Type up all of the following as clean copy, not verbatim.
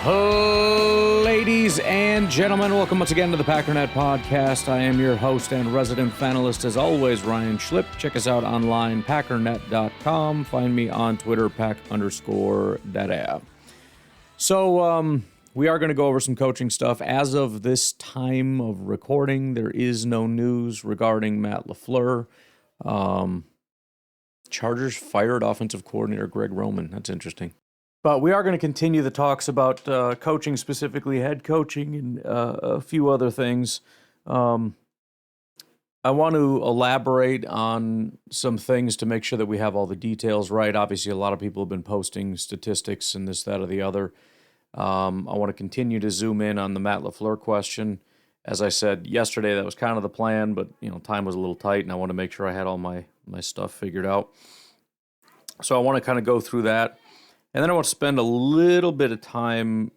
Ladies and gentlemen, welcome once again to the Packernet Podcast. I am your host and resident fanalist, as always, Ryan Schlip. Check us out online, packernet.com. Find me on Twitter, pack_data. So, we are going to go over some coaching stuff. As of this time of recording, there is no news regarding Matt LaFleur. Chargers fired offensive coordinator Greg Roman. That's interesting. But we are going to continue the talks about coaching, specifically head coaching, and a few other things. I want to elaborate on some things to make sure that we have all the details right. Obviously, a lot of people have been posting statistics and this, that, or the other. I want to continue to zoom in on the Matt LaFleur question. As I said yesterday, that was kind of the plan, but time was a little tight, and I want to make sure I had all my stuff figured out. So I want to kind of go through that. And then I want to spend a little bit of time,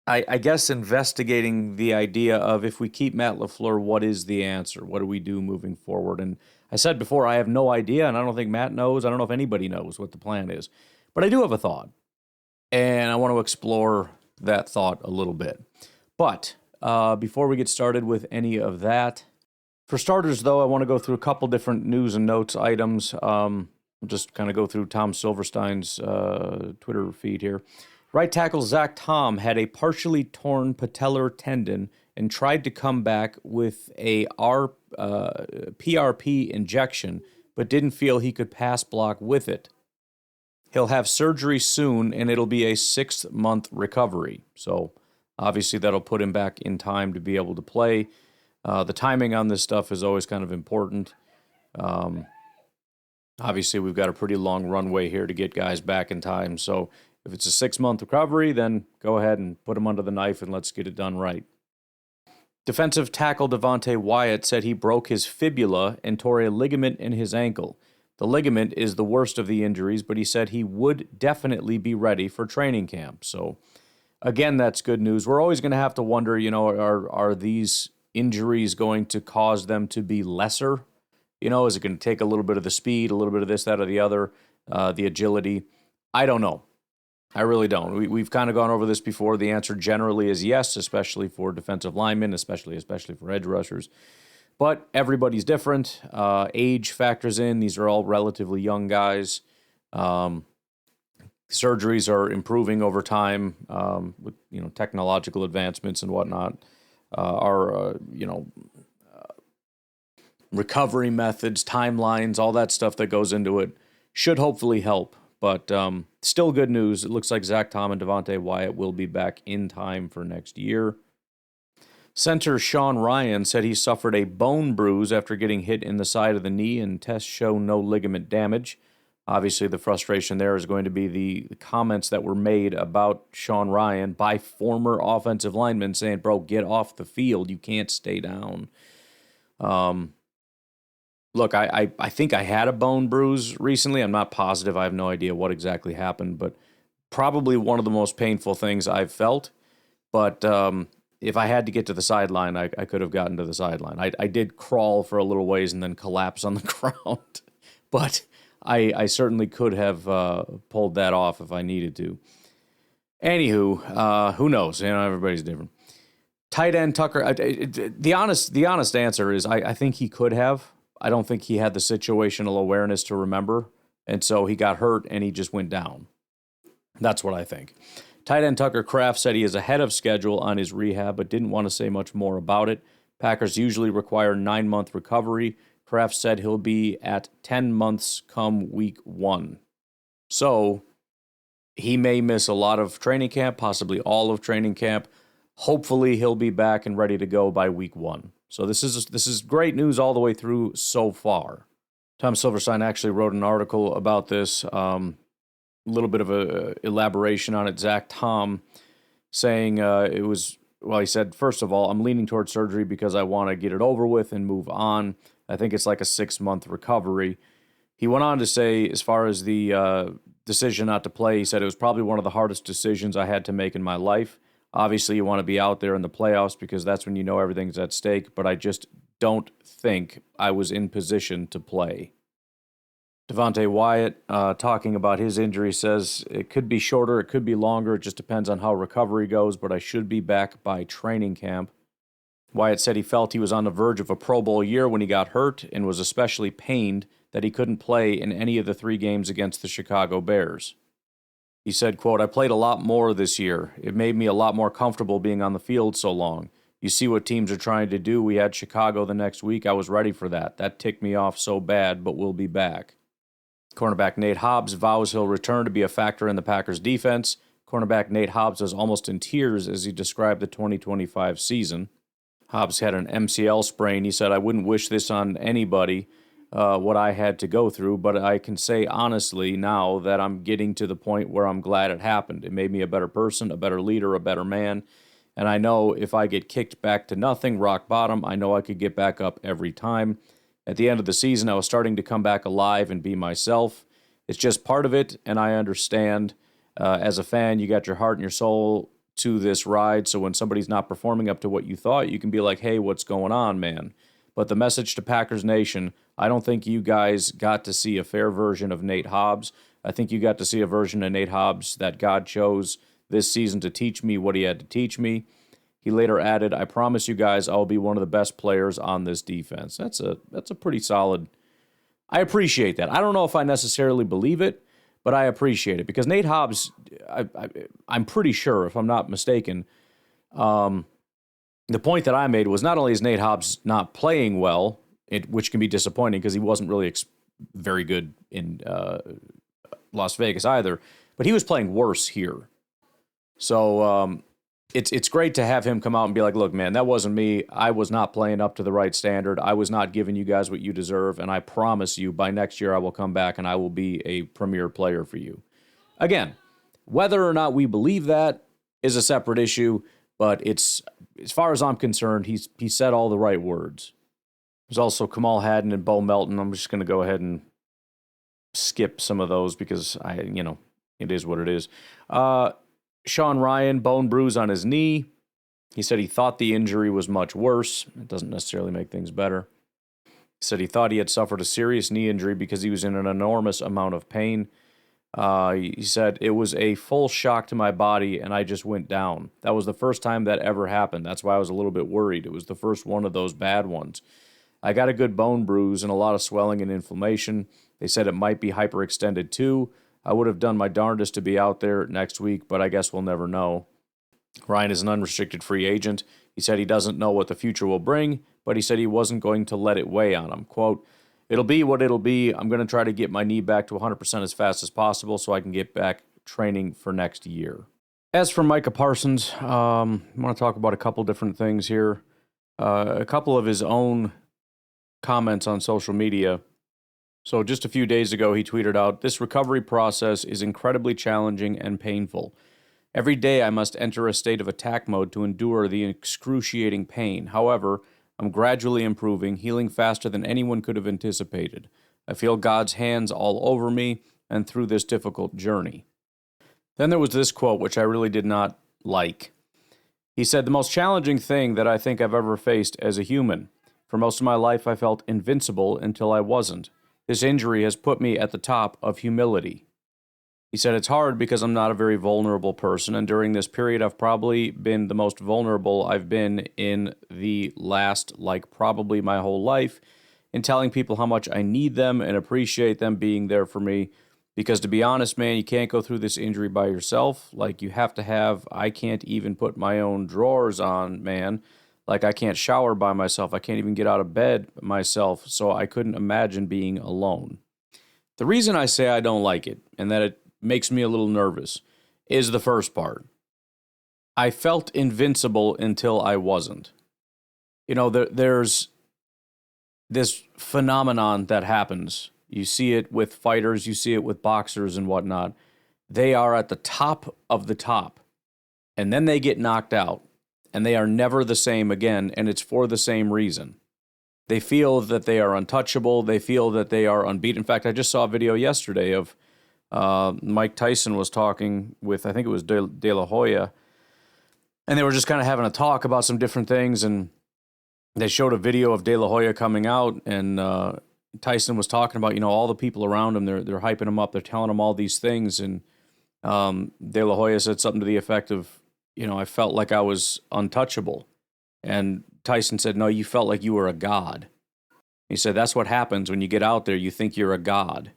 I guess, investigating the idea of if we keep Matt LaFleur, what is the answer? What do we do moving forward? And I said before, I have no idea, and I don't think Matt knows. I don't know if anybody knows what the plan is. But I do have a thought, and I want to explore that thought a little bit. But before we get started with any of that, for starters, though, I want to go through a couple different news and notes items. Just kind of go through Tom Silverstein's Twitter feed here. Right tackle Zach Tom had a partially torn patellar tendon and tried to come back with a PRP injection, but didn't feel he could pass block with it. He'll have surgery soon, and it'll be a 6-month recovery. So obviously that'll put him back in time to be able to play. The timing on this stuff is always kind of important. Obviously, we've got a pretty long runway here to get guys back in time. So if it's a 6-month recovery, then go ahead and put him under the knife and let's get it done right. Defensive tackle Devonte Wyatt said he broke his fibula and tore a ligament in his ankle. The ligament is the worst of the injuries, but he said he would definitely be ready for training camp. So again, that's good news. We're always going to have to wonder, are these injuries going to cause them to be lesser? Is it going to take a little bit of the speed, a little bit of this, that, or the other, the agility? I don't know. I really don't. We've kind of gone over this before. The answer generally is yes, especially for defensive linemen, especially for edge rushers. But everybody's different. Age factors in. These are all relatively young guys. Surgeries are improving over time with technological advancements and whatnot. Recovery methods, timelines, all that stuff that goes into it should hopefully help. But still good news. It looks like Zach Tom and Devonte Wyatt will be back in time for next year. Center Sean Ryan said he suffered a bone bruise after getting hit in the side of the knee, and tests show no ligament damage. Obviously, the frustration there is going to be the comments that were made about Sean Ryan by former offensive linemen saying, bro, get off the field. You can't stay down. Look, I think I had a bone bruise recently. I'm not positive. I have no idea what exactly happened, but probably one of the most painful things I've felt. But if I had to get to the sideline, I could have gotten to the sideline. I did crawl for a little ways and then collapse on the ground. But I certainly could have pulled that off if I needed to. Anywho, who knows? Everybody's different. Tight end Tucker, the honest answer is I think he could have. I don't think he had the situational awareness to remember, and so he got hurt and he just went down. That's what I think. Tight end Tucker Kraft said he is ahead of schedule on his rehab, but didn't want to say much more about it. Packers usually require 9-month recovery. Kraft said he'll be at 10 months come week 1. So he may miss a lot of training camp, possibly all of training camp. Hopefully he'll be back and ready to go by week 1. So this is great news all the way through so far. Tom Silverstein actually wrote an article about this, a little bit of a elaboration on it. Zach Tom saying he said, first of all, I'm leaning towards surgery because I want to get it over with and move on. I think it's like a 6-month recovery. He went on to say, as far as the decision not to play, he said it was probably one of the hardest decisions I had to make in my life. Obviously, you want to be out there in the playoffs because that's when you know everything's at stake, but I just don't think I was in position to play. Devonte Wyatt, talking about his injury, says it could be shorter, it could be longer. It just depends on how recovery goes, but I should be back by training camp. Wyatt said he felt he was on the verge of a Pro Bowl year when he got hurt and was especially pained that he couldn't play in any of the 3 games against the Chicago Bears. He said, quote, "I played a lot more this year. It made me a lot more comfortable being on the field so long. You see what teams are trying to do. We had Chicago the next week. I was ready for that. That ticked me off so bad, but we'll be back." Cornerback Nate Hobbs vows he'll return to be a factor in the Packers' defense. Cornerback Nate Hobbs was almost in tears as he described the 2025 season. Hobbs had an MCL sprain. He said, "I wouldn't wish this on anybody, what I had to go through, but I can say honestly now that I'm getting to the point where I'm glad it happened. It made me a better person, a better leader, a better man. And I know if I get kicked back to nothing, rock bottom, I know I could get back up every time. At the end of the season, I was starting to come back alive and be myself. It's just part of it, and I understand. As a fan, you got your heart and your soul to this ride, so when somebody's not performing up to what you thought, you can be like, hey, what's going on, man? But the message to Packers Nation, I don't think you guys got to see a fair version of Nate Hobbs. I think you got to see a version of Nate Hobbs that God chose this season to teach me what he had to teach me." He later added, "I promise you guys I'll be one of the best players on this defense." That's a pretty solid. I appreciate that. I don't know if I necessarily believe it, but I appreciate it because Nate Hobbs, I'm pretty sure, if I'm not mistaken, the point that I made was not only is Nate Hobbs not playing well, which can be disappointing because he wasn't really very good in Las Vegas either, but he was playing worse here. So it's great to have him come out and be like, look, man, that wasn't me. I was not playing up to the right standard. I was not giving you guys what you deserve, and I promise you by next year I will come back and I will be a premier player for you. Again, whether or not we believe that is a separate issue, but it's, as far as I'm concerned, he said all the right words. There's also Kamal Haddon and Bo Melton. I'm just going to go ahead and skip some of those because it is what it is. Sean Ryan, bone bruise on his knee. He said he thought the injury was much worse. It doesn't necessarily make things better. He said he thought he had suffered a serious knee injury because he was in an enormous amount of pain. He said, "It was a full shock to my body, and I just went down. That was the first time that ever happened. That's why I was a little bit worried. It was the first one of those bad ones. I got a good bone bruise and a lot of swelling and inflammation. They said it might be hyperextended too. I would have done my darndest to be out there next week, but I guess we'll never know." Ryan is an unrestricted free agent. He said he doesn't know what the future will bring, but he said he wasn't going to let it weigh on him. Quote, "It'll be what it'll be. I'm going to try to get my knee back to 100% as fast as possible so I can get back training for next year." As for Micah Parsons, I want to talk about a couple different things here. A couple of his own comments on social media. So just a few days ago, he tweeted out, "This recovery process is incredibly challenging and painful. Every day I must enter a state of attack mode to endure the excruciating pain. However, I'm gradually improving, healing faster than anyone could have anticipated. I feel God's hands all over me and through this difficult journey." Then there was this quote, which I really did not like. He said, "The most challenging thing that I think I've ever faced as a human. For most of my life, I felt invincible until I wasn't. This injury has put me at the top of humility." He said, "It's hard because I'm not a very vulnerable person, and during this period, I've probably been the most vulnerable I've been in the last, probably my whole life, in telling people how much I need them and appreciate them being there for me. Because to be honest, man, you can't go through this injury by yourself. You have to have, I can't even put my own drawers on, man. I can't shower by myself. I can't even get out of bed myself, so I couldn't imagine being alone." The reason I say I don't like it, and that it makes me a little nervous, is the first part. I felt invincible until I wasn't. There's this phenomenon that happens. You see it with fighters, you see it with boxers and whatnot. They are at the top of the top, and then they get knocked out, and they are never the same again, and it's for the same reason. They feel that they are untouchable. They feel that they are unbeaten. In fact, I just saw a video yesterday of Mike Tyson was talking with, I think it was De La Hoya, and they were just kind of having a talk about some different things, and they showed a video of De La Hoya coming out, and Tyson was talking about, all the people around him, they're hyping him up, they're telling him all these things, and De La Hoya said something to the effect of, I felt like I was untouchable. And Tyson said, no, you felt like you were a god. He said, that's what happens when you get out there, you think you're a god.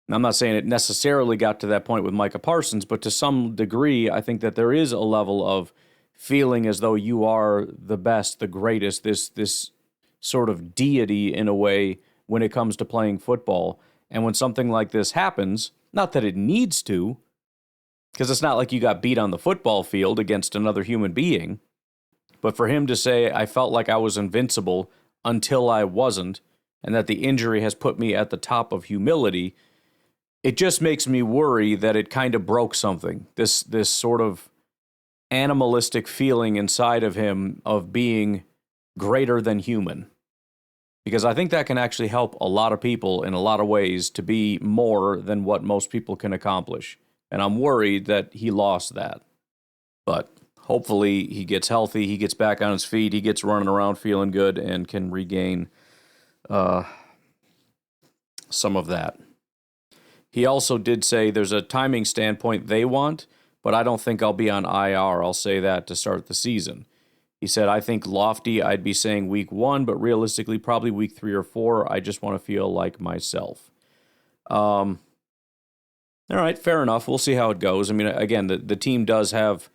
And I'm not saying it necessarily got to that point with Micah Parsons, but to some degree, I think that there is a level of feeling as though you are the best, the greatest, this sort of deity in a way when it comes to playing football. And when something like this happens, not that it needs to, because it's not like you got beat on the football field against another human being, but for him to say, I felt like I was invincible until I wasn't, and that the injury has put me at the top of humility, it just makes me worry that it kind of broke something. This sort of animalistic feeling inside of him of being greater than human. Because I think that can actually help a lot of people in a lot of ways to be more than what most people can accomplish. And I'm worried that he lost that. But hopefully he gets healthy, he gets back on his feet, he gets running around feeling good and can regain some of that. He also did say there's a timing standpoint they want, but I don't think I'll be on IR. I'll say that to start the season. He said, I think lofty, I'd be saying week 1, but realistically, probably week 3 or 4. I just want to feel like myself. All right, fair enough. We'll see how it goes. I mean, again, the team does have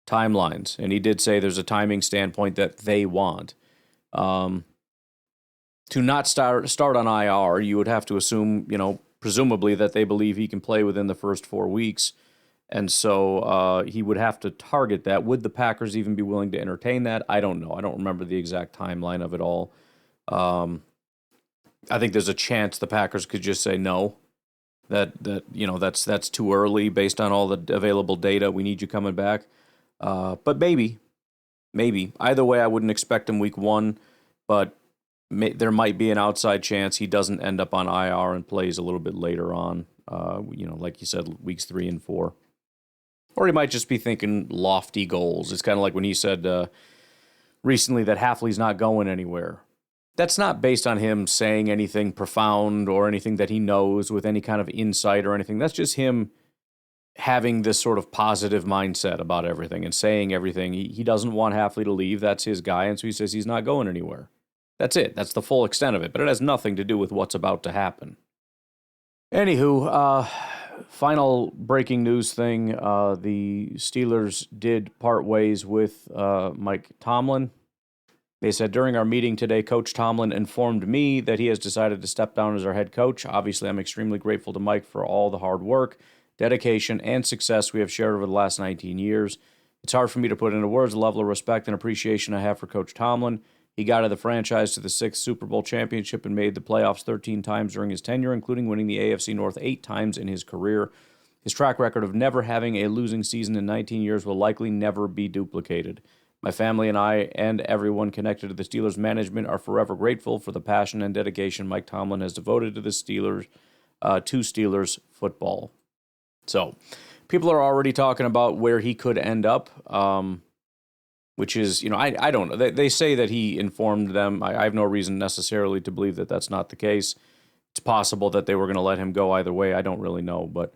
timelines, and he did say there's a timing standpoint that they want. To not start on IR, you would have to assume, presumably that they believe he can play within the first 4 weeks. And so he would have to target that. Would the Packers even be willing to entertain that? I don't know. I don't remember the exact timeline of it all. I think there's a chance the Packers could just say no. That's too early based on all the available data. We need you coming back. But maybe. Either way, I wouldn't expect him week 1, but there might be an outside chance he doesn't end up on IR and plays a little bit later on. Like you said, weeks 3 and 4. Or he might just be thinking lofty goals. It's kind of like when he said recently that Hafley's not going anywhere. That's not based on him saying anything profound or anything that he knows with any kind of insight or anything. That's just him having this sort of positive mindset about everything and saying everything. He doesn't want Hafley to leave. That's his guy, and so he says he's not going anywhere. That's it. That's the full extent of it, but it has nothing to do with what's about to happen. Anywho, final breaking news thing. The Steelers did part ways with Mike Tomlin. They said, during our meeting today, Coach Tomlin informed me that he has decided to step down as our head coach. Obviously, I'm extremely grateful to Mike for all the hard work, dedication, and success we have shared over the last 19 years. It's hard for me to put into words the level of respect and appreciation I have for Coach Tomlin. He guided the franchise to the 6th Super Bowl championship and made the playoffs 13 times during his tenure, including winning the AFC North 8 times in his career. His track record of never having a losing season in 19 years will likely never be duplicated. My family and I and everyone connected to the Steelers management are forever grateful for the passion and dedication Mike Tomlin has devoted to the Steelers, to Steelers football. So, people are already talking about where he could end up, which is, I don't know. They say that he informed them. I have no reason necessarily to believe that that's not the case. It's possible that they were going to let him go either way. I don't really know, but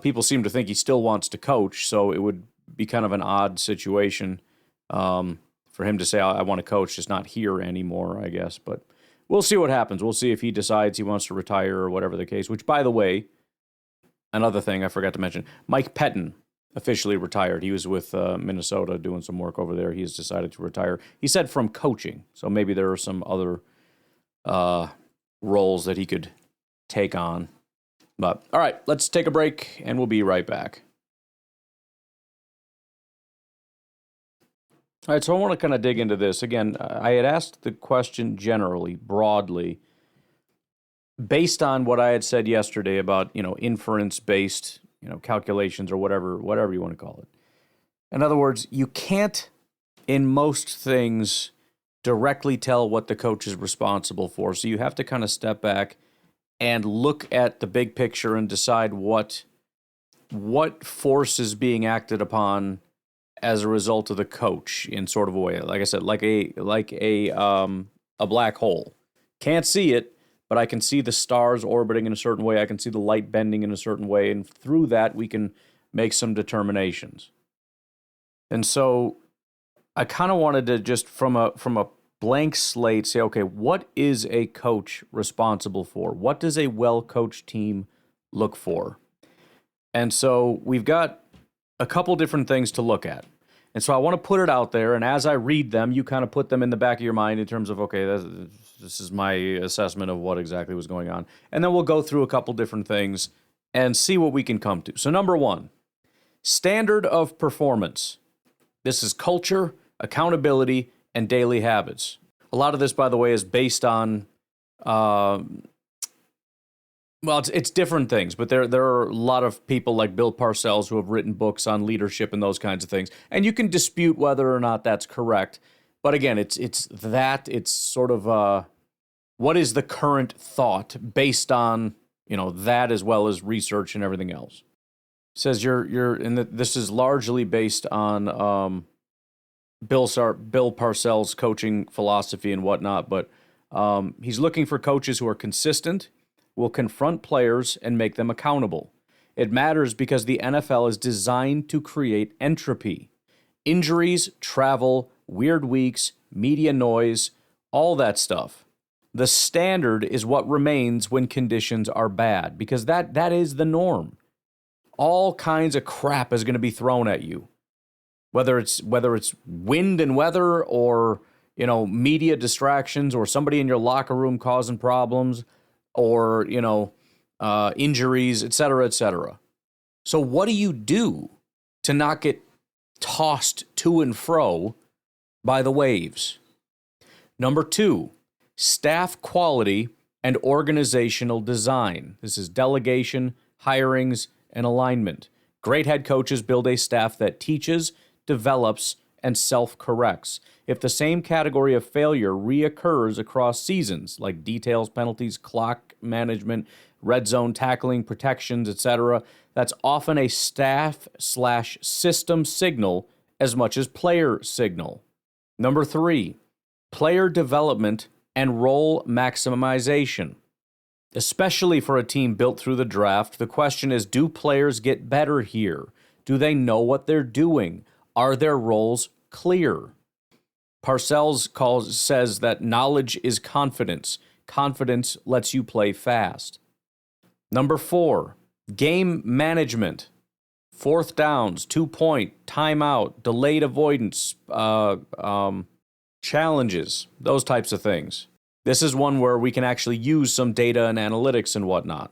people seem to think he still wants to coach, so it would be kind of an odd situation for him to say, I want to coach, just not here anymore, I guess. But we'll see what happens. We'll see if he decides he wants to retire or whatever the case, which, by the way, another thing I forgot to mention, Mike Pettin officially retired. He was with Minnesota doing some work over there. He has decided to retire. He said from coaching, so maybe there are some other roles that he could take on. But, all right, let's take a break, and we'll be right back. All right, so I want to kind of dig into this. Again, I had asked the question generally, broadly, based on what I had said yesterday about, inference-based, calculations or whatever you want to call it. In other words, you can't, in most things, directly tell what the coach is responsible for. So you have to kind of step back and look at the big picture and decide what force is being acted upon as a result of the coach in sort of a way. Like I said, like a black hole. Can't see it, but I can see the stars orbiting in a certain way. I can see the light bending in a certain way. And through that, we can make some determinations. And so I kind of wanted to just from a blank slate say, okay, what is a coach responsible for? What does a well-coached team look for? And so we've got a couple different things to look at. And so I want to put it out there, and as I read them, you kind of put them in the back of your mind in terms of, okay, this is my assessment of what exactly was going on. And then we'll go through a couple different things and see what we can come to. So number one, standard of performance. This is culture, accountability, and daily habits. A lot of this, by the way, is based on, it's different things, but there are a lot of people like Bill Parcells who have written books on leadership and those kinds of things. And you can dispute whether or not that's correct. But again, it's sort of what is the current thought based on, that as well as research and everything else. It says this is largely based on Bill Parcells' coaching philosophy and whatnot, but he's looking for coaches who are consistent, will confront players and make them accountable. It matters because the NFL is designed to create entropy. Injuries, travel, weird weeks, media noise, all that stuff. The standard is what remains when conditions are bad, because that is the norm. All kinds of crap is going to be thrown at you. Whether it's wind and weather or, media distractions or somebody in your locker room causing problems or, injuries, et cetera, et cetera. So what do you do to not get tossed to and fro by the waves? Number two, staff quality and organizational design. This is delegation, hirings, and alignment. Great head coaches build a staff that teaches, develops, and self-corrects. If the same category of failure reoccurs across seasons, like details, penalties, clock management, red zone tackling, protections, etc., that's often a staff/system signal as much as player signal. Number three, player development and role maximization. Especially for a team built through the draft, the question is, do players get better here? Do they know what they're doing? Are their roles clear? Parcells says that knowledge is confidence. Confidence lets you play fast. Number four, game management. Fourth downs, 2-point, timeout, delayed avoidance, challenges, those types of things. This is one where we can actually use some data and analytics and whatnot.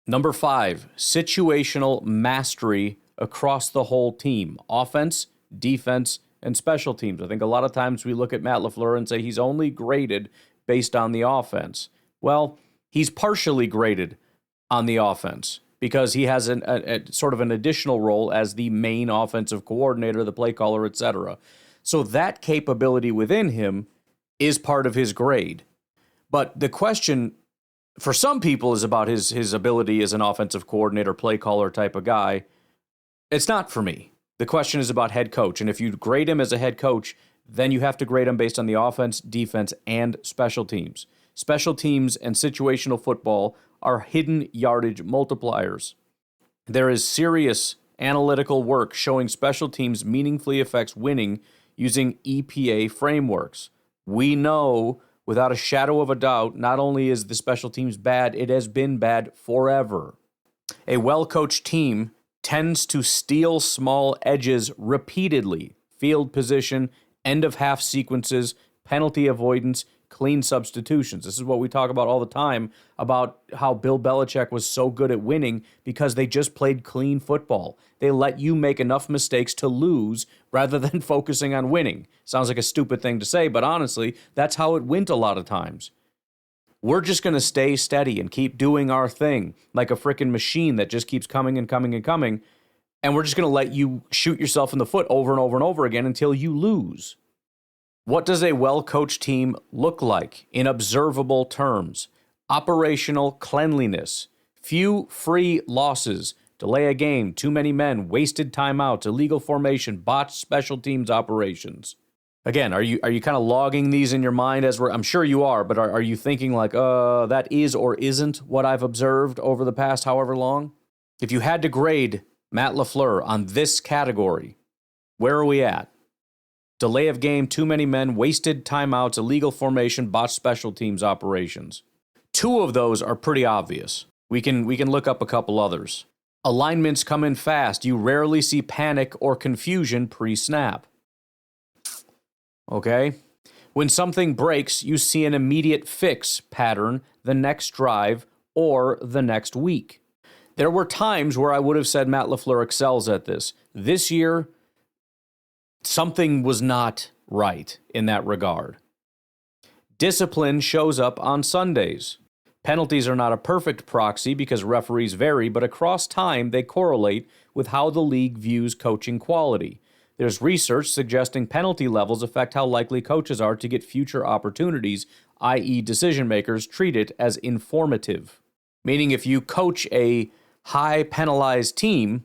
Number five, situational mastery across the whole team. Offense, defense, and special teams. I think a lot of times we look at Matt LaFleur and say he's only graded based on the offense. Well, he's partially graded on the offense because he has a sort of an additional role as the main offensive coordinator, the play caller, etc. So that capability within him is part of his grade. But the question for some people is about his ability as an offensive coordinator, play caller type of guy. It's not for me. The question is about head coach. And if you grade him as a head coach, then you have to grade him based on the offense, defense, and special teams. Special teams and situational football are hidden yardage multipliers. There is serious analytical work showing special teams meaningfully affects winning using EPA frameworks. We know without a shadow of a doubt, not only is the special teams bad, it has been bad forever. A well-coached team tends to steal small edges repeatedly. Field position, end of half sequences, penalty avoidance, clean substitutions. This is what we talk about all the time about how Bill Belichick was so good at winning because they just played clean football. They let you make enough mistakes to lose rather than focusing on winning. Sounds like a stupid thing to say, but honestly, that's how it went a lot of times. We're just going to stay steady and keep doing our thing like a freaking machine that just keeps coming and coming and coming. And we're just going to let you shoot yourself in the foot over and over and over again until you lose. What does a well-coached team look like in observable terms? Operational cleanliness, few free losses, delay a game, too many men, wasted timeouts, illegal formation, botched special teams operations. Again, are you kind of logging these in your mind as I'm sure you are, but are you thinking like, that is or isn't what I've observed over the past however long? If you had to grade Matt LaFleur on this category, where are we at? Delay of game, too many men, wasted timeouts, illegal formation, botched special teams operations. 2 of those are pretty obvious. We can look up a couple others. Alignments come in fast. You rarely see panic or confusion pre-snap. Okay? When something breaks, you see an immediate fix pattern the next drive or the next week. There were times where I would have said Matt LaFleur excels at this. This year, something was not right in that regard. Discipline shows up on Sundays. Penalties are not a perfect proxy because referees vary, but across time they correlate with how the league views coaching quality. There's research suggesting penalty levels affect how likely coaches are to get future opportunities, i.e. decision makers treat it as informative. Meaning if you coach a high penalized team,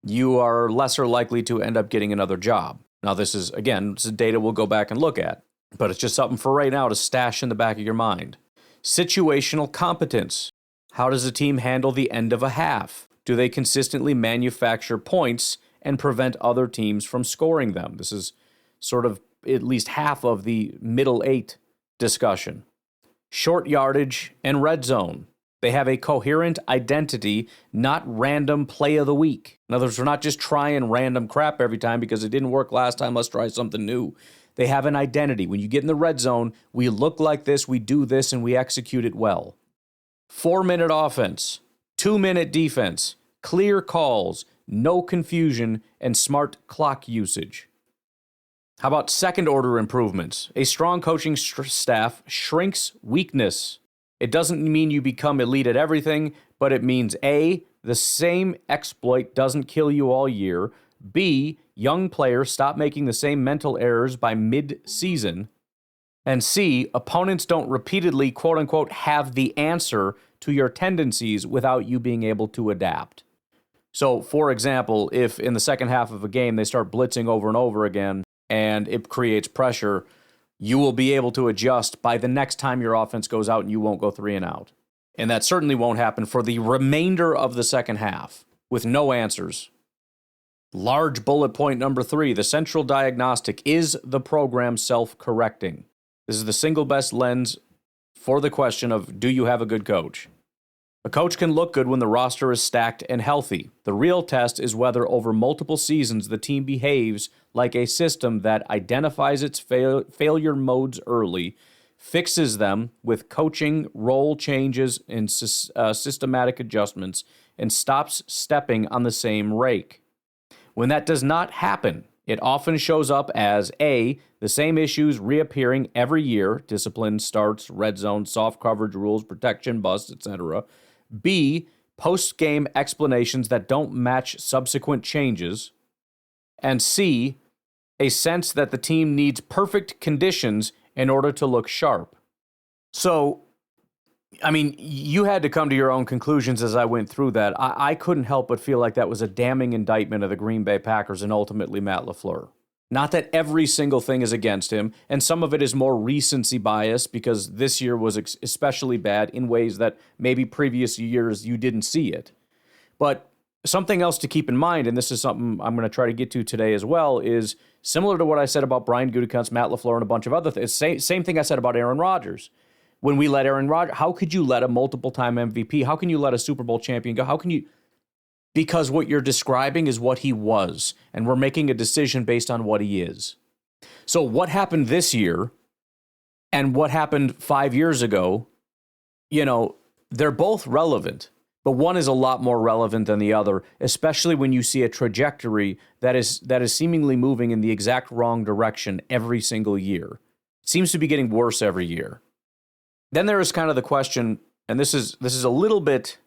you are lesser likely to end up getting another job. Now this is data we'll go back and look at, but it's just something for right now to stash in the back of your mind. Situational competence. How does a team handle the end of a half? Do they consistently manufacture points and prevent other teams from scoring them? This is sort of at least half of the middle 8 discussion. Short yardage and red zone. They have a coherent identity, not random play of the week. In other words, we're not just trying random crap every time because it didn't work last time, let's try something new. They have an identity. When you get in the red zone, we look like this, we do this, and we execute it well. 4-minute offense, 2-minute defense, clear calls, no confusion, and smart clock usage. How about second-order improvements? A strong coaching staff shrinks weakness. It doesn't mean you become elite at everything, but it means A, the same exploit doesn't kill you all year. B, young players stop making the same mental errors by mid-season. And C, opponents don't repeatedly, quote-unquote, have the answer to your tendencies without you being able to adapt. So, for example, if in the second half of a game they start blitzing over and over again and it creates pressure, you will be able to adjust by the next time your offense goes out and you won't go 3 and out. And that certainly won't happen for the remainder of the second half with no answers. Large bullet point number 3, the central diagnostic. Is the program self-correcting? This is the single best lens for the question of, do you have a good coach? A coach can look good when the roster is stacked and healthy. The real test is whether over multiple seasons the team behaves like a system that identifies its failure modes early, fixes them with coaching, role changes, and systematic adjustments, and stops stepping on the same rake. When that does not happen, it often shows up as A, the same issues reappearing every year, discipline, starts, red zone, soft coverage rules, protection, busts, etc. B, post-game explanations that don't match subsequent changes. And C, a sense that the team needs perfect conditions in order to look sharp. So, I mean, you had to come to your own conclusions as I went through that. I couldn't help but feel like that was a damning indictment of the Green Bay Packers and ultimately Matt LaFleur. Not that every single thing is against him, and some of it is more recency bias because this year was especially bad in ways that maybe previous years you didn't see it. But something else to keep in mind, and this is something I'm going to try to get to today as well, is similar to what I said about Brian Gutekunst, Matt LaFleur, and a bunch of other things. Same thing I said about Aaron Rodgers. When we let Aaron Rodgers, how could you let a multiple-time MVP, how can you let a Super Bowl champion go? How can you? Because what you're describing is what he was, and we're making a decision based on what he is. So what happened this year and what happened 5 years ago, they're both relevant, but one is a lot more relevant than the other, especially when you see a trajectory that is seemingly moving in the exact wrong direction every single year. It seems to be getting worse every year. Then there is kind of the question, and this is a little bit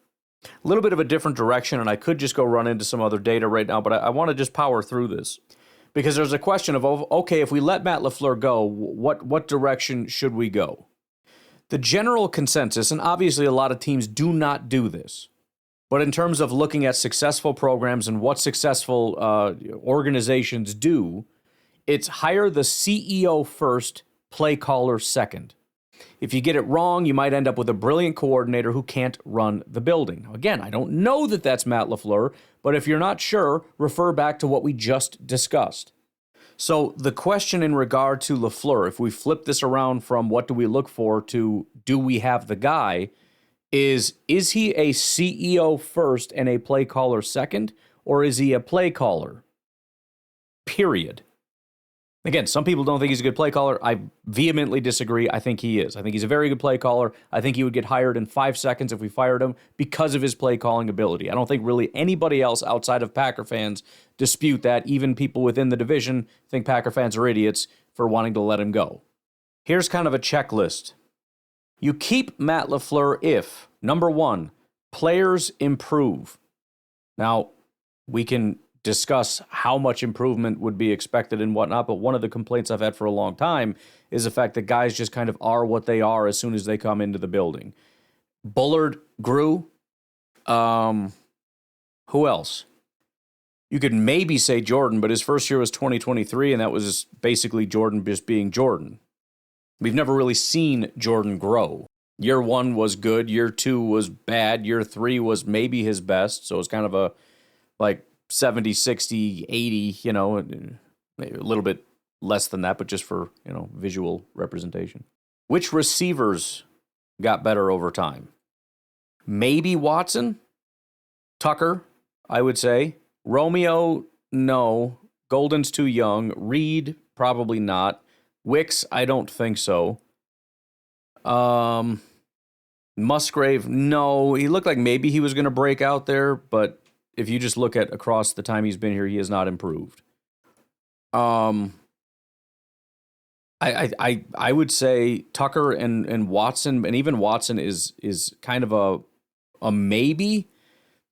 of a different direction, and I could just go run into some other data right now, but I want to just power through this. Because there's a question of, okay, if we let Matt LaFleur go, what direction should we go? The general consensus, and obviously a lot of teams do not do this, but in terms of looking at successful programs and what successful organizations do, It's hire the CEO first, play caller second. If you get it wrong, you might end up with a brilliant coordinator who can't run the building. Now, again, I don't know that that's Matt LaFleur, but if you're not sure, refer back to what we just discussed. So the question in regard to LaFleur, if we flip this around from what do we look for to do we have the guy, is he a CEO first and a play caller second, or is he a play caller? Period. Again, some people don't think he's a good play caller. I vehemently disagree. I think he is. I think he's a very good play caller. I think he would get hired in 5 seconds if we fired him because of his play calling ability. I don't think really anybody else outside of Packer fans dispute that. Even people within the division think Packer fans are idiots for wanting to let him go. Here's kind of a checklist. You keep Matt LaFleur if, number 1, players improve. Now, we can discuss how much improvement would be expected and whatnot, but one of the complaints I've had for a long time is the fact that guys just kind of are what they are as soon as they come into the building. Bullard grew. Who else? You could maybe say Jordan, but his first year was 2023, and that was basically Jordan just being Jordan. We've never really seen Jordan grow. Year 1 was good. Year 2 was bad. Year 3 was maybe his best, so it was kind of a, 70, 60, 80, maybe a little bit less than that, but just for, visual representation. Which receivers got better over time? Maybe Watson? Tucker, I would say. Romeo, no. Golden's too young. Reed, probably not. Wicks, I don't think so. Musgrave, no. He looked like maybe he was going to break out there, but if you just look at across the time he's been here, he has not improved. I would say Tucker and Watson, and even Watson is kind of a maybe,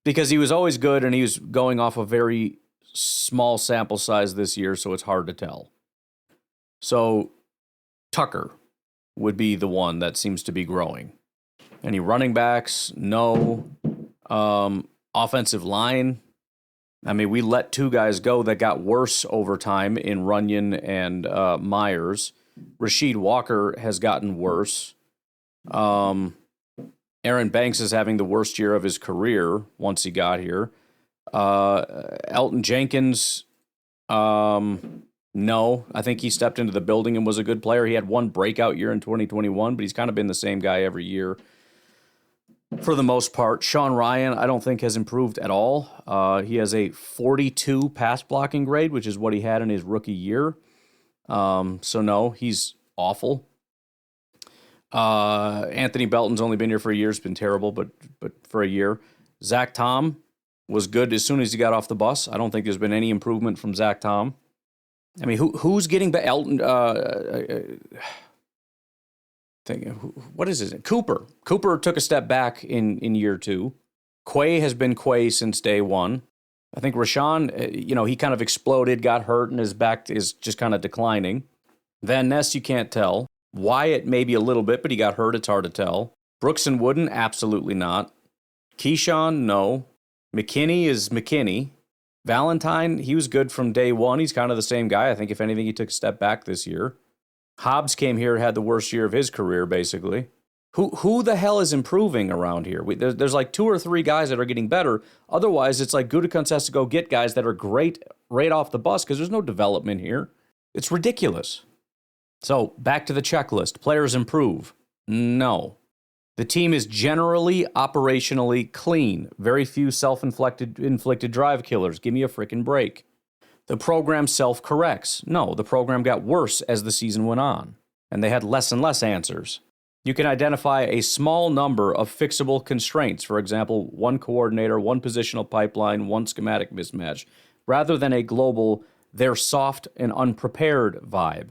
because he was always good and he was going off a very small sample size this year, so it's hard to tell. So Tucker would be the one that seems to be growing. Any running backs? No. Offensive line, I mean, we let 2 guys go that got worse over time in Runyon and Myers. Rasheed Walker has gotten worse. Aaron Banks is having the worst year of his career once he got here. Elton Jenkins, no. I think he stepped into the building and was a good player. He had 1 breakout year in 2021, but he's kind of been the same guy every year for the most part. Sean Ryan, I don't think has improved at all. He has a 42 pass blocking grade, which is what he had in his rookie year. So no, he's awful. Anthony Belton's only been here for a year. It's been terrible, but for a year. Zach Tom was good as soon as he got off the bus. I don't think there's been any improvement from Zach Tom. I mean, who's getting back? Elton, what is it? Cooper. Cooper took a step back in year 2. Quay has been Quay since day 1. I think Rashawn, he kind of exploded, got hurt, and his back is just kind of declining. Van Ness, you can't tell. Wyatt, maybe a little bit, but he got hurt. It's hard to tell. Brooks and Wooden, absolutely not. Keyshawn, no. McKinney is McKinney. Valentine, he was good from day 1. He's kind of the same guy. I think, if anything, he took a step back this year. Hobbs came here and had the worst year of his career, basically. Who the hell is improving around here? There's like 2 or 3 guys that are getting better. Otherwise, it's like Gutekunst has to go get guys that are great right off the bus because there's no development here. It's ridiculous. So back to the checklist. Players improve. No. The team is generally operationally clean. Very few self-inflicted drive killers. Give me a freaking break. The program self-corrects. No, the program got worse as the season went on, and they had less and less answers. You can identify a small number of fixable constraints, for example, 1 coordinator, 1 positional pipeline, 1 schematic mismatch, rather than a global, they're soft and unprepared vibe.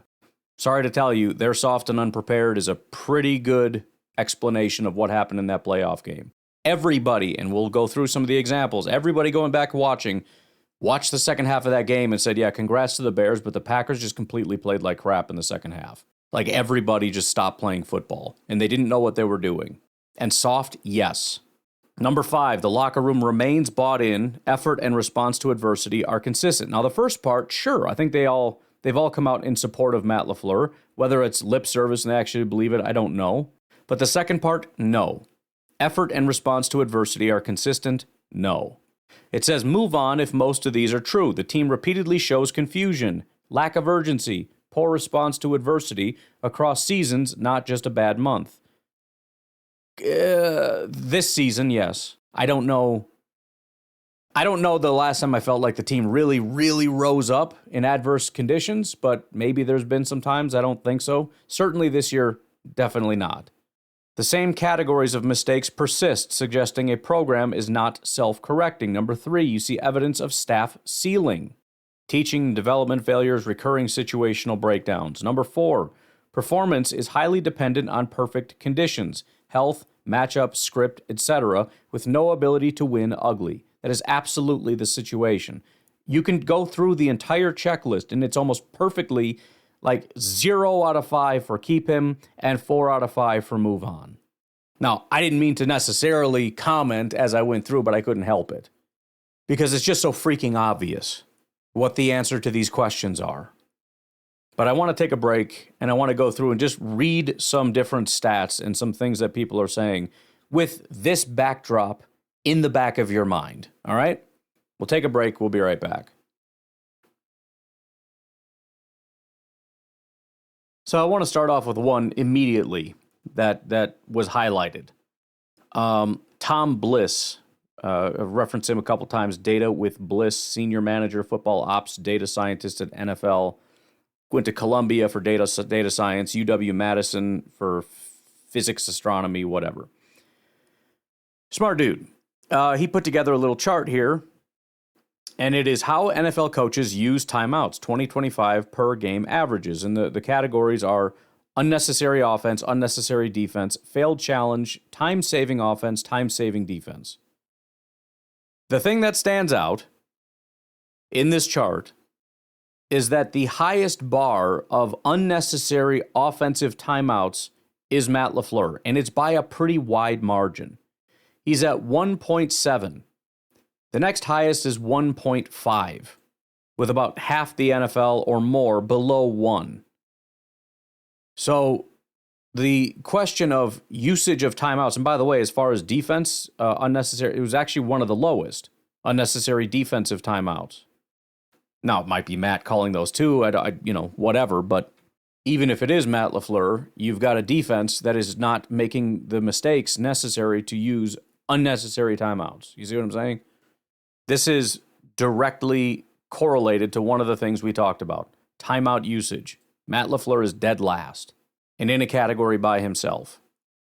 Sorry to tell you, they're soft and unprepared is a pretty good explanation of what happened in that playoff game. Everybody, and we'll go through some of the examples, everybody going back watched the second half of that game and said, yeah, congrats to the Bears, but the Packers just completely played like crap in the second half. Like, everybody just stopped playing football, and they didn't know what they were doing. And soft, yes. Number 5, the locker room remains bought in. Effort and response to adversity are consistent. Now, the first part, sure, I think they all they've all come out in support of Matt LaFleur. Whether it's lip service and they actually believe it, I don't know. But the second part, no. Effort and response to adversity are consistent, no. It says move on if most of these are true. The team repeatedly shows confusion, lack of urgency, poor response to adversity across seasons, not just a bad month. This season, yes. I don't know the last time I felt like the team really, really rose up in adverse conditions, but maybe there's been some times. I don't think so. Certainly this year, definitely not. The same categories of mistakes persist, suggesting a program is not self-correcting. Number 3, you see evidence of staff ceiling. Teaching and development failures, recurring situational breakdowns. Number 4, performance is highly dependent on perfect conditions, health, matchup, script, etc., with no ability to win ugly. That is absolutely the situation. You can go through the entire checklist, and it's almost perfectly like 0 out of 5 for keep him and 4 out of 5 for move on. Now, I didn't mean to necessarily comment as I went through, but I couldn't help it. Because it's just so freaking obvious what the answer to these questions are. But I want to take a break, and I want to go through and just read some different stats and some things that people are saying with this backdrop in the back of your mind. All right? We'll take a break. We'll be right back. So I want to start off with one immediately that was highlighted. Tom Bliss, I've referenced him a couple times, Data with Bliss, senior manager, football ops, data scientist at NFL. Went to Columbia for data science, UW-Madison for physics, astronomy, whatever. Smart dude. He put together a little chart here, and it is how NFL coaches use timeouts, 2025 per game averages. And the categories are unnecessary offense, unnecessary defense, failed challenge, time-saving offense, time-saving defense. The thing that stands out in this chart is that the highest bar of unnecessary offensive timeouts is Matt LaFleur, and it's by a pretty wide margin. He's at 1.7. The next highest is 1.5, with about half the NFL or more below 1. So the question of usage of timeouts, and by the way, as far as defense, unnecessary, it was actually one of the lowest unnecessary defensive timeouts. Now, it might be Matt calling those too, whatever, but even if it is Matt LaFleur, you've got a defense that is not making the mistakes necessary to use unnecessary timeouts. You see what I'm saying? This is directly correlated to one of the things we talked about, timeout usage. Matt LaFleur is dead last and in a category by himself.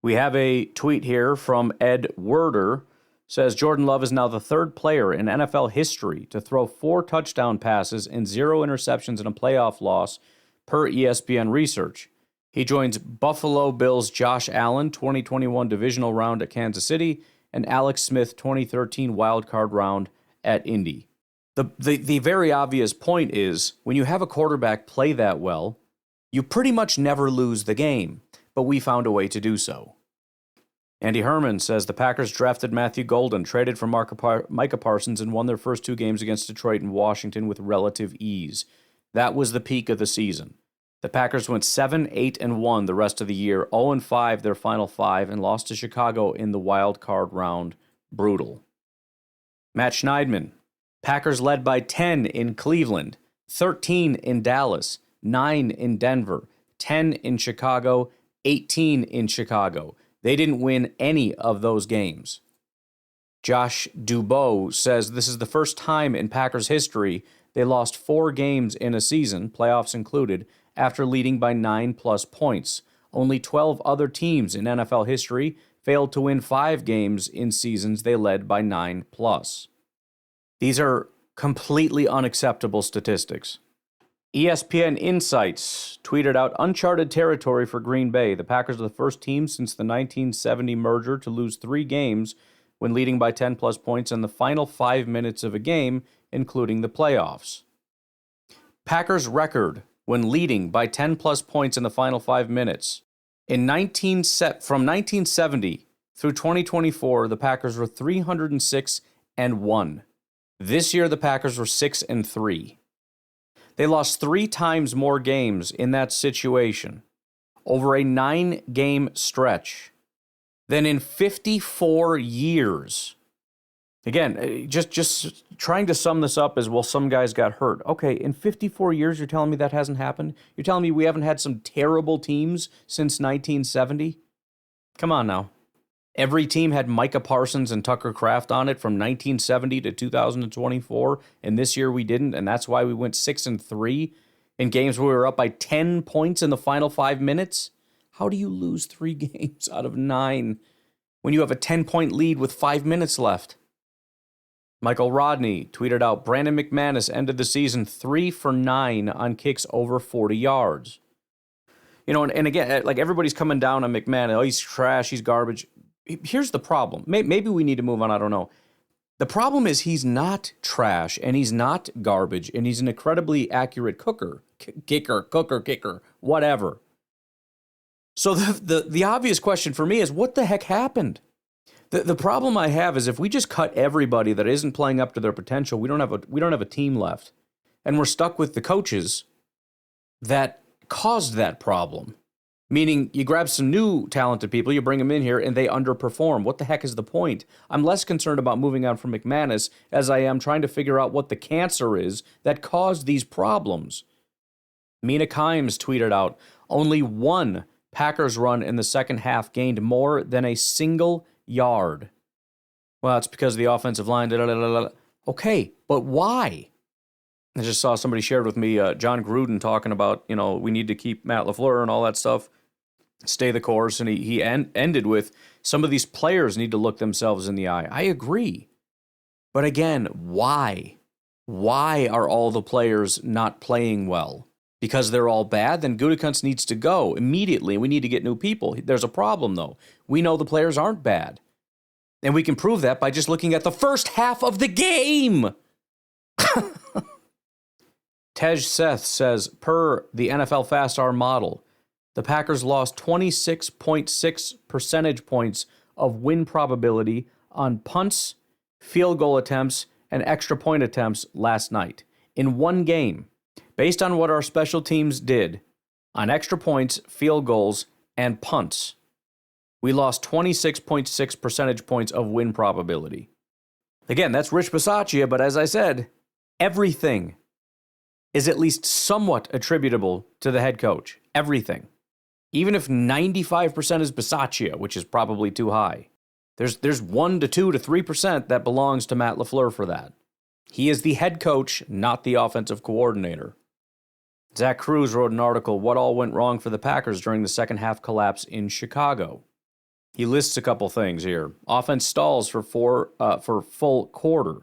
We have a tweet here from Ed Werder. Says Jordan Love is now the third player in NFL history to throw 4 touchdown passes and 0 interceptions in a playoff loss per ESPN research. He joins Buffalo Bills' Josh Allen, 2021 divisional round at Kansas City, and Alex Smith, 2013 wild card round at Indy. The very obvious point is when you have a quarterback play that well, you pretty much never lose the game, but we found a way to do so. Andy Herman says the Packers drafted Matthew Golden, traded for Micah Parsons, and won their first 2 games against Detroit and Washington with relative ease. That was the peak of the season. The Packers went 7-8-1 the rest of the year, 0-5 their final 5, and lost to Chicago in the wild card round. Brutal. Matt Schneidman, Packers led by 10 in Cleveland, 13 in Dallas, 9 in Denver, 10 in Chicago, 18 in Chicago. They didn't win any of those games. Josh Dubois says this is the first time in Packers history they lost 4 games in a season, playoffs included, after leading by 9+ points. Only 12 other teams in NFL history failed to win 5 games in seasons they led by 9+. These are completely unacceptable statistics. ESPN Insights tweeted out uncharted territory for Green Bay. The Packers are the first team since the 1970 merger to lose 3 games when leading by 10+ points in the final 5 minutes of a game, including the playoffs. Packers record when leading by 10+ points in the final 5 minutes. From 1970 through 2024, the Packers were 306-1. This year, the Packers were 6-3. They lost 3 times more games in that situation over a 9-game stretch than in 54 years. Again, just trying to sum this up as, well, some guys got hurt. Okay, in 54 years, you're telling me that hasn't happened? You're telling me we haven't had some terrible teams since 1970? Come on now. Every team had Micah Parsons and Tucker Kraft on it from 1970 to 2024, and this year we didn't, and that's why we went 6-3 in games where we were up by 10 points in the final 5 minutes. How do you lose 3 games out of 9 when you have a 10-point lead with 5 minutes left? Michael Rodney tweeted out, Brandon McManus ended the season 3 for 9 on kicks over 40 yards. You know, and again, like, everybody's coming down on McManus. Oh, he's trash, he's garbage. Here's the problem. Maybe we need to move on, I don't know. The problem is he's not trash, and he's not garbage, and he's an incredibly accurate kicker, whatever. So the obvious question for me is, what the heck happened? The problem I have is, if we just cut everybody that isn't playing up to their potential, we don't have a team left, and we're stuck with the coaches that caused that problem. Meaning, you grab some new talented people, you bring them in here, and they underperform. What the heck is the point? I'm less concerned about moving on from McManus as I am trying to figure out what the cancer is that caused these problems. Mina Kimes tweeted out, only 1 Packers run in the second half gained more than a single yard. Well, it's because of the offensive line. Okay, but why? I just saw somebody shared with me, John Gruden, talking about, we need to keep Matt LaFleur and all that stuff, stay the course, and he ended with, some of these players need to look themselves in the eye. I agree. But again, why? Why are all the players not playing well? Because they're all bad? Then Gutekunst needs to go immediately. We need to get new people. There's a problem, though. We know the players aren't bad. And we can prove that by just looking at the first half of the game. Tej Seth says, per the NFL Fast R model, the Packers lost 26.6 percentage points of win probability on punts, field goal attempts, and extra point attempts last night in one game, based on what our special teams did on extra points, field goals, and punts. We lost 26.6 percentage points of win probability. Again, that's Rich Bisaccia, but as I said, everything is at least somewhat attributable to the head coach. Everything. Even if 95% is Bisaccia, which is probably too high, there's 1 to 2 to 3% that belongs to Matt LaFleur for that. He is the head coach, not the offensive coordinator. Zach Cruz wrote an article, What All Went Wrong for the Packers During the Second Half Collapse in Chicago. He lists a couple things here. Offense stalls for full quarter.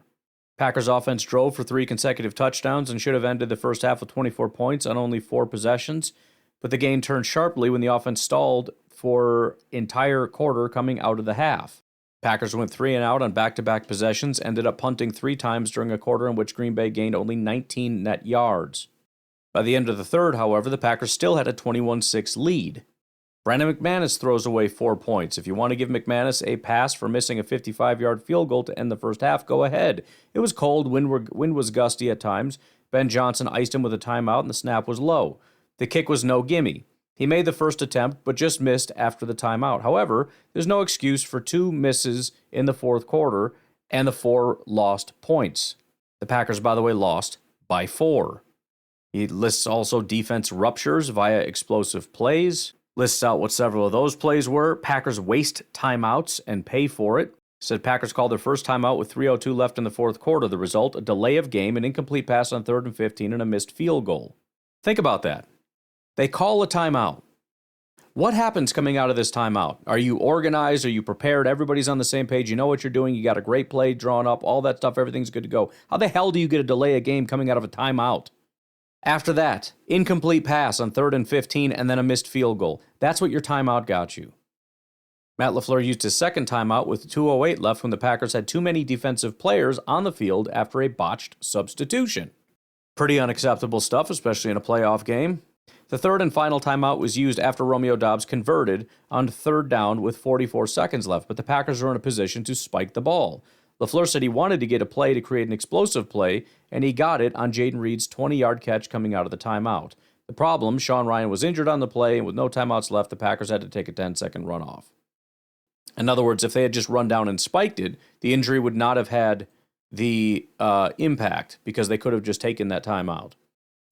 Packers offense drove for 3 consecutive touchdowns and should have ended the first half with 24 points on only 4 possessions, but the game turned sharply when the offense stalled for entire quarter coming out of the half. Packers went 3 and out on back-to-back possessions, ended up punting 3 times during a quarter in which Green Bay gained only 19 net yards. By the end of the third, however, the Packers still had a 21-6 lead. Brandon McManus throws away 4 points. If you want to give McManus a pass for missing a 55-yard field goal to end the first half, go ahead. It was cold, wind was gusty at times. Ben Johnson iced him with a timeout, and the snap was low. The kick was no gimme. He made the first attempt, but just missed after the timeout. However, there's no excuse for 2 misses in the fourth quarter and the 4 lost points. The Packers, by the way, lost by 4. He lists also defense ruptures via explosive plays. Lists out what several of those plays were. Packers waste timeouts and pay for it. Said Packers called their first timeout with 3:02 left in the fourth quarter. The result, a delay of game, an incomplete pass on 3rd and 15, and a missed field goal. Think about that. They call a timeout. What happens coming out of this timeout? Are you organized? Are you prepared? Everybody's on the same page. You know what you're doing. You got a great play drawn up, all that stuff. Everything's good to go. How the hell do you get a delay of game coming out of a timeout? After that, incomplete pass on 3rd and 15 and then a missed field goal. That's what your timeout got you. Matt LaFleur used his second timeout with 2:08 left when the Packers had too many defensive players on the field after a botched substitution. Pretty unacceptable stuff, especially in a playoff game. The third and final timeout was used after Romeo Doubs converted on 3rd down with 44 seconds left, but the Packers were in a position to spike the ball. LaFleur said he wanted to get a play to create an explosive play, and he got it on Jaden Reed's 20-yard catch coming out of the timeout. The problem, Sean Ryan was injured on the play, and with no timeouts left, the Packers had to take a 10-second runoff. In other words, if they had just run down and spiked it, the injury would not have had the impact because they could have just taken that timeout.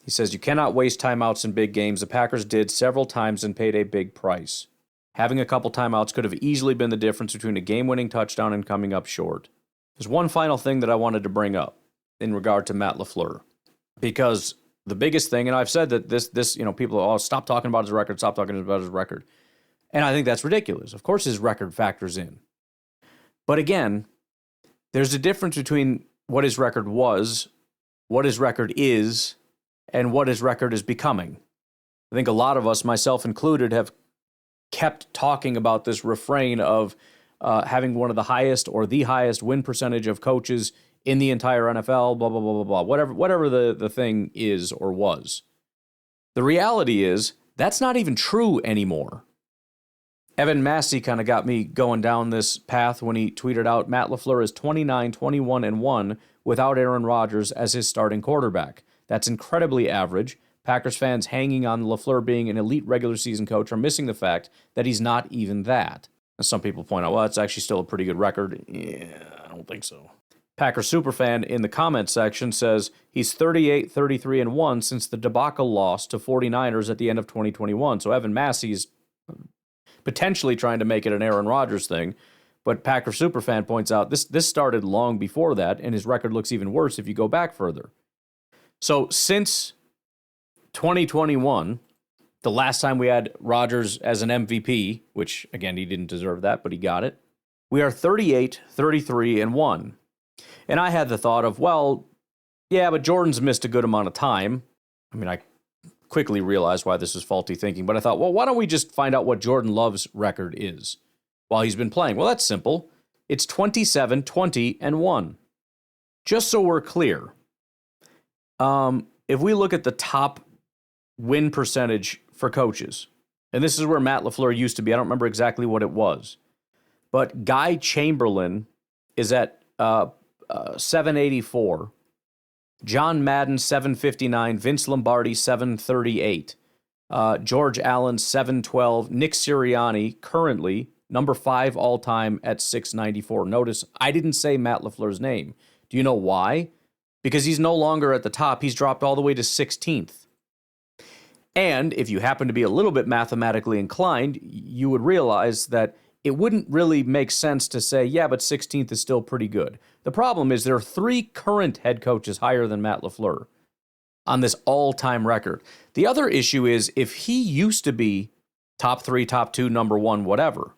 He says, you cannot waste timeouts in big games. The Packers did several times and paid a big price. Having a couple timeouts could have easily been the difference between a game-winning touchdown and coming up short. There's one final thing that I wanted to bring up in regard to Matt LaFleur, because the biggest thing, and I've said that this, people stop talking about his record, stop talking about his record. And I think that's ridiculous. Of course his record factors in. But again, there's a difference between what his record was, what his record is, and what his record is becoming. I think a lot of us, myself included, have kept talking about this refrain of having one of the highest or the highest win percentage of coaches in the entire NFL, blah, blah, blah, blah, blah, whatever the thing is or was. The reality is that's not even true anymore. Evan Massey kind of got me going down this path when he tweeted out, Matt LaFleur is 29, 21, and 1 without Aaron Rodgers as his starting quarterback. That's incredibly average. Packers fans hanging on LaFleur being an elite regular season coach are missing the fact that he's not even that. And some people point out, well, it's actually still a pretty good record. Yeah, I don't think so. Packers superfan in the comment section says he's 38, 33, and 1 since the debacle loss to 49ers at the end of 2021. So Evan Massey's potentially trying to make it an Aaron Rodgers thing, but Packer superfan points out this started long before that, and his record looks even worse if you go back further. So since 2021, the last time we had Rodgers as an MVP, which again he didn't deserve that, but he got it, we are 38, 33, and 1. And I had the thought of, well, yeah, but Jordan's missed a good amount of time. I mean, I quickly realized why this is faulty thinking, but I thought, well, why don't we just find out what Jordan Love's record is while he's been playing? Well, that's simple. It's 27, 20, and 1. Just so we're clear, if we look at the top win percentage for coaches, and this is where Matt LaFleur used to be, I don't remember exactly what it was, but Guy Chamberlain is at 784, John Madden, 759. Vince Lombardi, 738. George Allen, 712. Nick Sirianni, currently number 5 all-time at 694. Notice, I didn't say Matt LaFleur's name. Do you know why? Because he's no longer at the top. He's dropped all the way to 16th. And if you happen to be a little bit mathematically inclined, you would realize that it wouldn't really make sense to say, yeah, but 16th is still pretty good. The problem is there are 3 current head coaches higher than Matt LaFleur on this all-time record. The other issue is if he used to be top 3, top 2, number 1, whatever,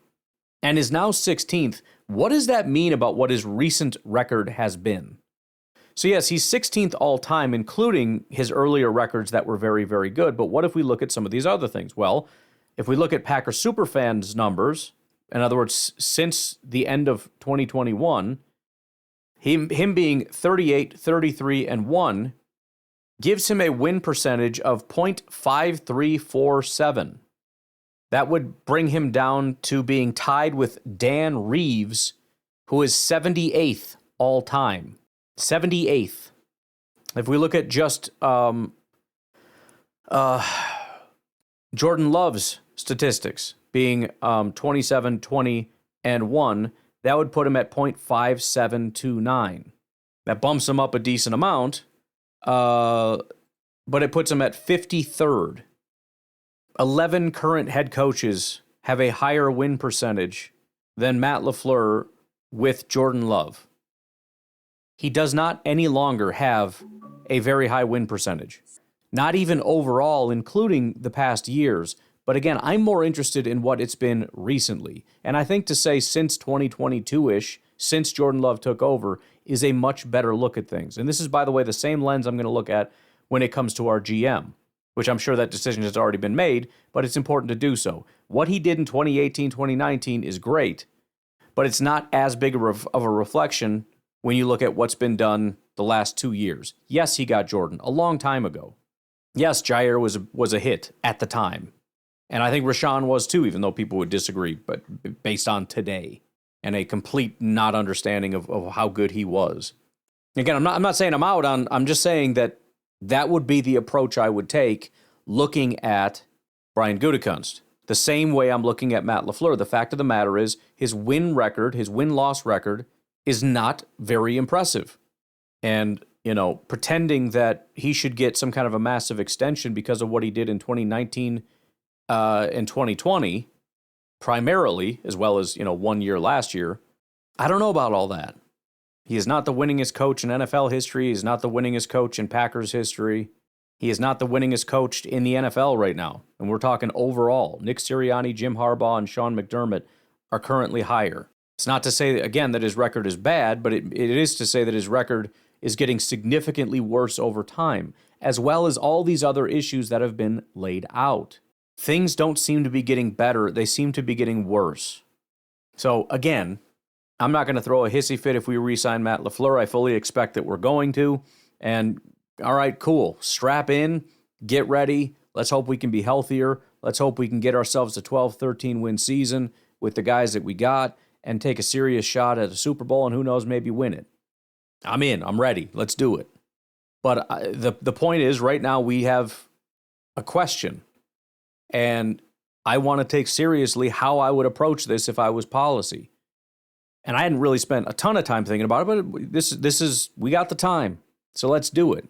and is now 16th, what does that mean about what his recent record has been? So yes, he's 16th all-time, including his earlier records that were very, very good. But what if we look at some of these other things? Well, if we look at Packer Superfans numbers, in other words, since the end of 2021, him being 38, 33, and 1 gives him a win percentage of .5347. That would bring him down to being tied with Dan Reeves, who is 78th all time. 78th. If we look at just Jordan Love's statistics, being 27, 20, and 1, that would put him at .5729. That bumps him up a decent amount, but it puts him at 53rd. 11 current head coaches have a higher win percentage than Matt LaFleur with Jordan Love. He does not any longer have a very high win percentage. Not even overall, including the past years. But again, I'm more interested in what it's been recently. And I think to say since 2022-ish, since Jordan Love took over, is a much better look at things. And this is, by the way, the same lens I'm going to look at when it comes to our GM, which I'm sure that decision has already been made, but it's important to do so. What he did in 2018, 2019 is great, but it's not as big of a reflection when you look at what's been done the last 2 years. Yes, he got Jordan a long time ago. Yes, Jair was a hit at the time. And I think Rashawn was too, even though people would disagree, but based on today. and a complete not understanding of how good he was. Again, I'm not saying I'm out on. I'm just saying that would be the approach I would take looking at Brian Gutekunst. The same way I'm looking at Matt LaFleur. The fact of the matter is his win-loss record is not very impressive. And, pretending that he should get some kind of a massive extension because of what he did in 2019 and 2020, primarily, as well as, 1 year last year, I don't know about all that. He is not the winningest coach in NFL history. He is not the winningest coach in Packers history. He is not the winningest coach in the NFL right now. And we're talking overall. Nick Sirianni, Jim Harbaugh, and Sean McDermott are currently higher. It's not to say, again, that his record is bad, but it is to say that his record is getting significantly worse over time, as well as all these other issues that have been laid out. Things don't seem to be getting better. They seem to be getting worse. So, again, I'm not going to throw a hissy fit if we re-sign Matt LaFleur. I fully expect that we're going to. And, all right, cool. Strap in, get ready. Let's hope we can be healthier. Let's hope we can get ourselves a 12, 13-win season with the guys that we got and take a serious shot at a Super Bowl and who knows, maybe win it. I'm in. I'm ready. Let's do it. But the point is, right now we have a question. And I want to take seriously how I would approach this if I was policy. And I hadn't really spent a ton of time thinking about it, but this is, we got the time. So let's do it.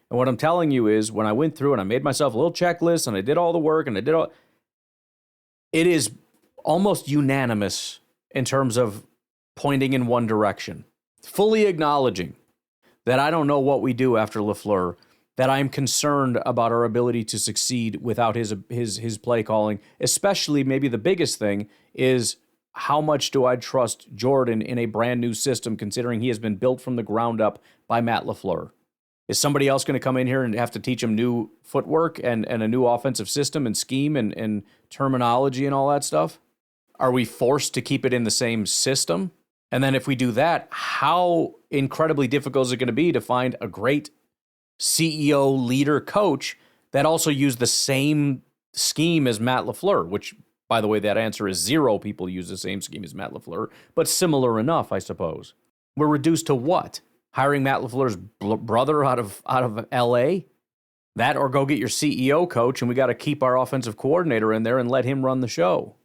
And what I'm telling you is when I went through and I made myself a little checklist and I did all the work and it is almost unanimous in terms of pointing in one direction, fully acknowledging that I don't know what we do after LaFleur, that I'm concerned about our ability to succeed without his play calling, especially maybe the biggest thing is how much do I trust Jordan in a brand new system, considering he has been built from the ground up by Matt LaFleur? Is somebody else going to come in here and have to teach him new footwork and a new offensive system and scheme and terminology and all that stuff? Are we forced to keep it in the same system? And then if we do that, how incredibly difficult is it going to be to find a great CEO, leader, coach that also used the same scheme as Matt LaFleur, which, by the way, that answer is 0 people use the same scheme as Matt LaFleur, but similar enough, I suppose. We're reduced to what? Hiring Matt LaFleur's brother out of L.A.? That or go get your CEO coach and we got to keep our offensive coordinator in there and let him run the show.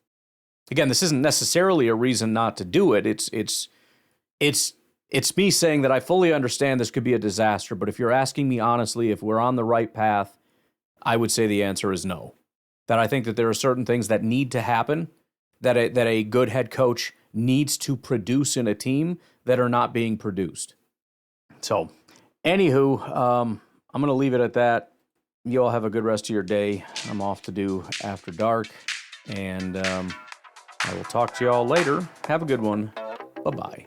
Again, this isn't necessarily a reason not to do it. It's me saying that I fully understand this could be a disaster, but if you're asking me honestly if we're on the right path, I would say the answer is no. That I think that there are certain things that need to happen, that a good head coach needs to produce in a team that are not being produced. So, anywho, I'm going to leave it at that. You all have a good rest of your day. I'm off to do After Dark, and I will talk to you all later. Have a good one. Bye-bye.